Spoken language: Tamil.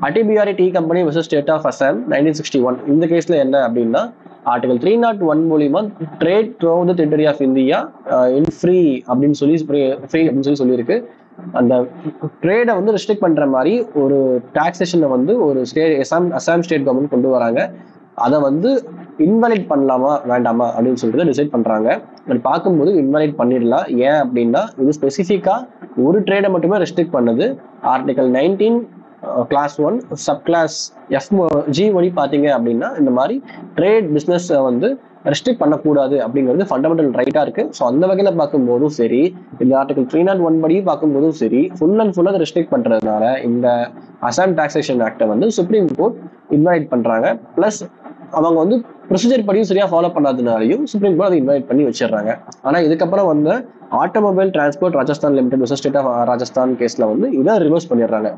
அட்டிபிஆரி tea company versus state of Assam 1961. இந்த கேஸ்ல என்ன அப்படின்னா ஆர்டிகல் 301 மூலியமா trade through the territory of India in free அப்படின்னு சொல்லி சொல்லியிருக்கு. அந்த ட்ரேடை வந்து ரெஸ்ட்ரிக்ட் பண்ற மாதிரி ஒரு டாக்ஸேஷனை வந்து ஒரு அசாம் ஸ்டேட் கவர்மெண்ட் கொண்டு வராங்க. அதை வந்து இன்வாலிட் பண்ணலாமா வேண்டாமா அப்படின்னு சொல்லிட்டு டிசைட் பண்றாங்க. பட் பார்க்கும்போது இன்வாலிட் பண்ணிடலாம். ஏன் அப்படின்னா இது ஸ்பெசிஃபிக்கா ஒரு ட்ரேடை மட்டுமே ரெஸ்ட்ரிக்ட் பண்ணுது. Article 19 clause 1 sub clause FG ஒடி பார்த்தீங்க அப்படின்னா இந்த மாதிரி ட்ரேட் பிஸ்னஸ் வந்து ரெஸ்ட்ரிக்ட் பண்ணக்கூடாது அப்படிங்கிறது ஃபண்டமெண்டல் ரைட்டா இருக்கு. ஸோ அந்த வகையில பார்க்கும்போதும் சரி, இந்த ஆர்டிகல் 301 படி பார்க்கும்போதும் சரி, ஃபுல் அண்ட் ஃபுல்லாக ரெஸ்ட்ரிக்ட் பண்றதுனால இந்த அசாம் டாக்ஸேஷன் ஆக்டை வந்து சுப்ரீம் கோர்ட் இன்வைட் பண்றாங்க. பிளஸ் அவங்க வந்து ப்ரொசீஜர் படியும் சரியா ஃபாலோ பண்ணாதனாலையும் சுப்ரீம் கோர்ட் அதை இன்வைட் பண்ணி வச்சிடுறாங்க. ஆனா இதுக்கப்புறம் வந்து automobile transport Rajasthan limited versus state of Rajasthan கேஸ்ல வந்து இதை ரிவர்ஸ் பண்ணிடுறாங்க.